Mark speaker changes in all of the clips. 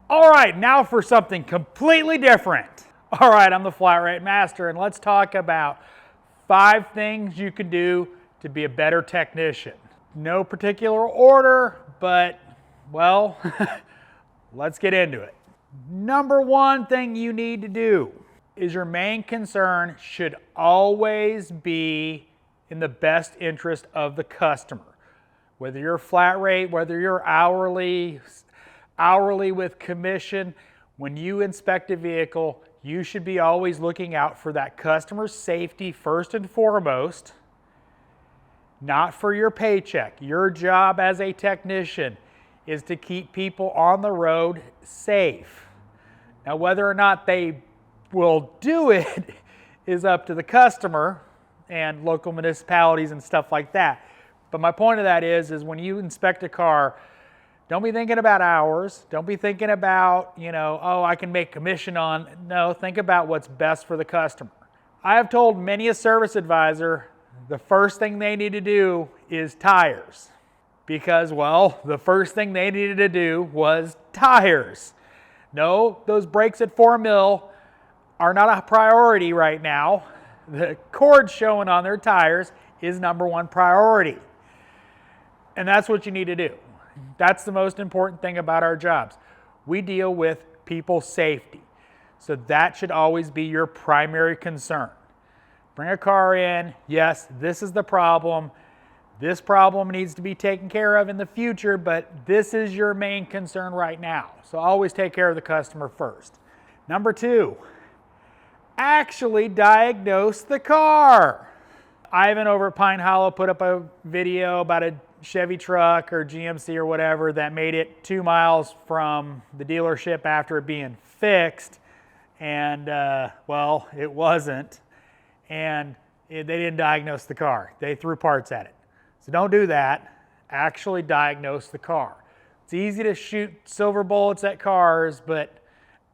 Speaker 1: All right, now for something completely different. All right, I'm the Flat Rate Master, and let's talk about 5 things you can do to be a better technician. No particular order, but, well, let's get into it. Number 1 thing you need to do is your main concern should always be in the best interest of the customer. Whether you're flat rate, whether you're hourly with commission, when you inspect a vehicle, you should be always looking out for that customer's safety first and foremost, not for your paycheck. Your job as a technician is to keep people on the road safe. Now, whether or not they will do it is up to the customer and local municipalities and stuff like that. But my point of that is when you inspect a car, don't be thinking about hours. Don't be thinking about, oh, I can make commission on. No, think about what's best for the customer. I have told many a service advisor the first thing they need to do is tires. Because, well, the first thing they needed to do was tires. No, those brakes at 4 mil are not a priority right now. The cord showing on their tires is number 1 priority. And that's what you need to do. That's the most important thing about our jobs. We deal with people's safety. So that should always be your primary concern. Bring a car in. Yes, this is the problem. This problem needs to be taken care of in the future, but this is your main concern right now. So always take care of the customer first. Number 2, actually diagnose the car. Ivan over at Pine Hollow put up a video about a Chevy truck or GMC or whatever that made it 2 miles from the dealership after it being fixed, and well, it wasn't, and they didn't diagnose the car. They threw parts at it. So don't do that. Actually diagnose the car. It's easy to shoot silver bullets at cars, but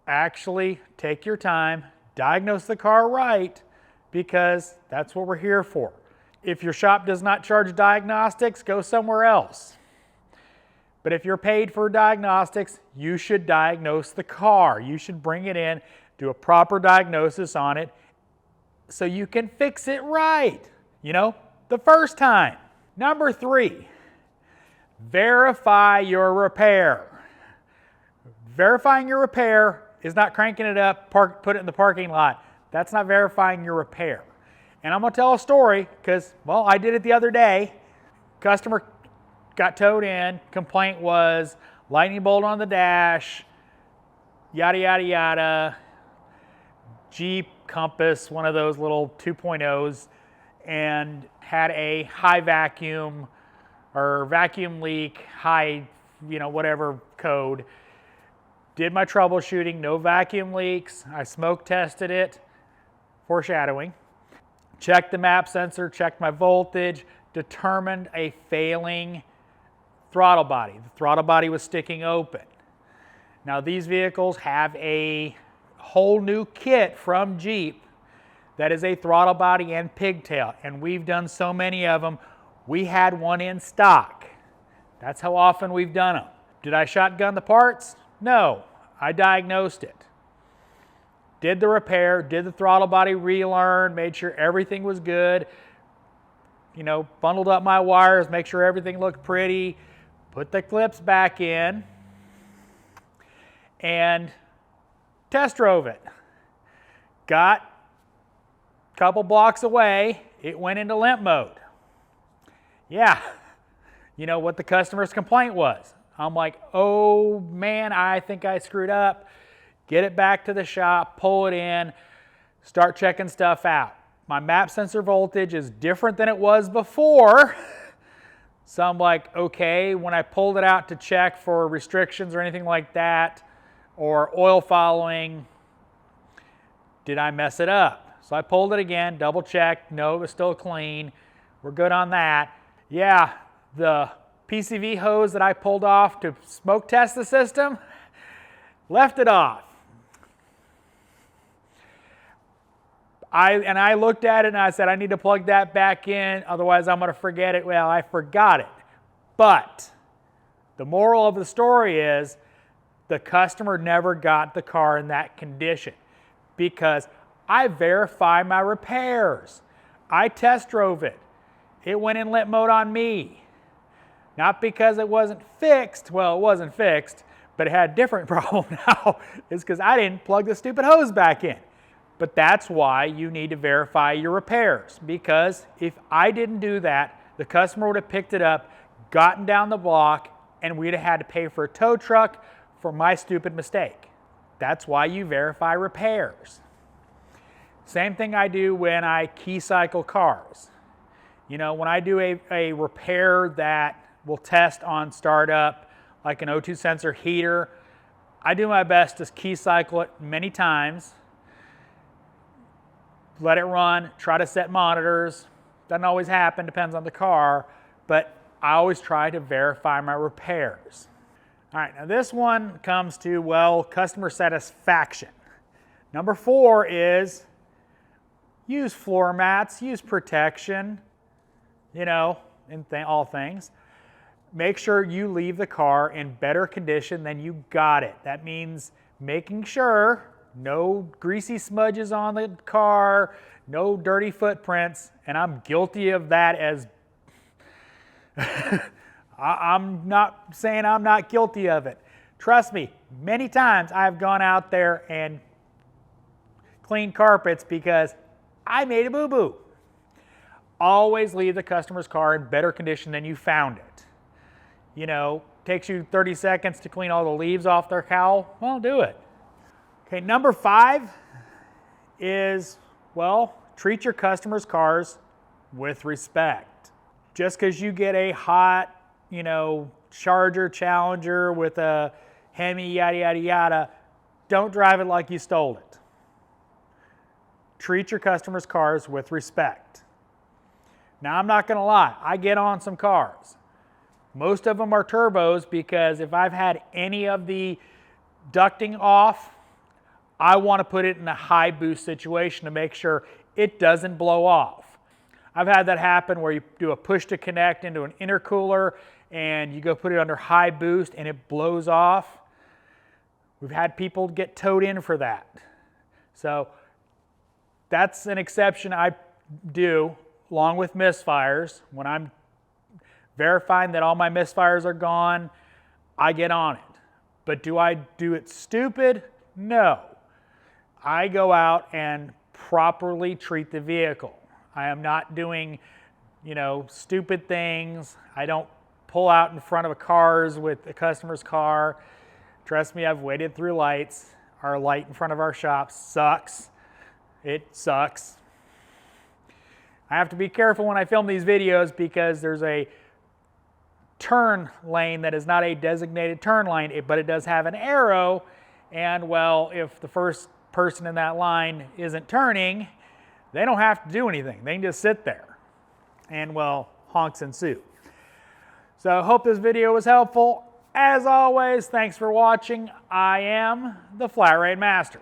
Speaker 1: actually take your time, diagnose the car right, because that's what we're here for. If your shop does not charge diagnostics, go somewhere else. But if you're paid for diagnostics, you should diagnose the car. You should bring it in, do a proper diagnosis on it so you can fix it right, the first time. Number 3, verify your repair. Verifying your repair is not cranking it up, put it in the parking lot. That's not verifying your repair. And I'm going to tell a story because, well, I did it the other day. Customer got towed in. Complaint was lightning bolt on the dash, yada, yada, yada. Jeep Compass, one of those little 2.0s, and had a high vacuum or vacuum leak, high, whatever code. Did my troubleshooting, no vacuum leaks. I smoke tested it, foreshadowing. Checked the map sensor, checked my voltage, determined a failing throttle body. The throttle body was sticking open. Now these vehicles have a whole new kit from Jeep that is a throttle body and pigtail, and we've done so many of them. We had one in stock. That's how often we've done them. Did I shotgun the parts? No, I diagnosed it. Did the repair, did the throttle body relearn, made sure everything was good, bundled up my wires, make sure everything looked pretty, put the clips back in, and test drove it. Got a couple blocks away, it went into limp mode. Yeah, what the customer's complaint was. I'm like, oh man, I think I screwed up. Get it back to the shop, pull it in, start checking stuff out. My map sensor voltage is different than it was before. So I'm like, okay, when I pulled it out to check for restrictions or anything like that, or oil following, did I mess it up? So I pulled it again, double checked, no, it was still clean. We're good on that. Yeah, the PCV hose that I pulled off to smoke test the system, left it off. I looked at it and I said, I need to plug that back in, otherwise I'm going to forget it. Well, I forgot it. But the moral of the story is the customer never got the car in that condition because I verify my repairs. I test drove it. It went in limp mode on me. Not because it wasn't fixed. Well, it wasn't fixed, but it had a different problem now. It's because I didn't plug the stupid hose back in. But that's why you need to verify your repairs, because if I didn't do that, the customer would have picked it up, gotten down the block, and we'd have had to pay for a tow truck for my stupid mistake. That's why you verify repairs. Same thing I do when I key cycle cars. You know, when I do a repair that will test on startup, like an O2 sensor heater, I do my best to key cycle it many times, let it run, try to set monitors. Doesn't always happen, depends on the car, but I always try to verify my repairs. All right, now this one comes to, well, customer satisfaction. Number 4 is use floor mats, use protection, you know, in all things. Make sure you leave the car in better condition than you got it. That means making sure no greasy smudges on the car, no dirty footprints, and I'm guilty of that as I'm not saying I'm not guilty of it. Trust me, many times I've gone out there and cleaned carpets because I made a boo-boo. Always leave the customer's car in better condition than you found it. You know, takes you 30 seconds to clean all the leaves off their cowl, well, do it. Okay, number 5 is, well, treat your customers' cars with respect. Just because you get a hot, you know, Charger, Challenger with a Hemi, yada, yada, yada, don't drive it like you stole it. Treat your customers' cars with respect. Now, I'm not going to lie, I get on some cars. Most of them are turbos because if I've had any of the ducting off, I want to put it in a high boost situation to make sure it doesn't blow off. I've had that happen where you do a push to connect into an intercooler and you go put it under high boost and it blows off. We've had people get towed in for that. So that's an exception I do along with misfires. When I'm verifying that all my misfires are gone, I get on it. But do I do it stupid? No. I go out and properly treat the vehicle. I am not doing, you know, stupid things. I don't pull out in front of cars with a customer's car. Trust me, I've waited through lights. Our light in front of our shop sucks. It sucks. I have to be careful when I film these videos because there's a turn lane that is not a designated turn lane, but it does have an arrow. And well, if the first person in that line isn't turning, they don't have to do anything. They can just sit there and, well, honks ensue. So I hope this video was helpful. As always, thanks for watching. I am the Flat Rate Master.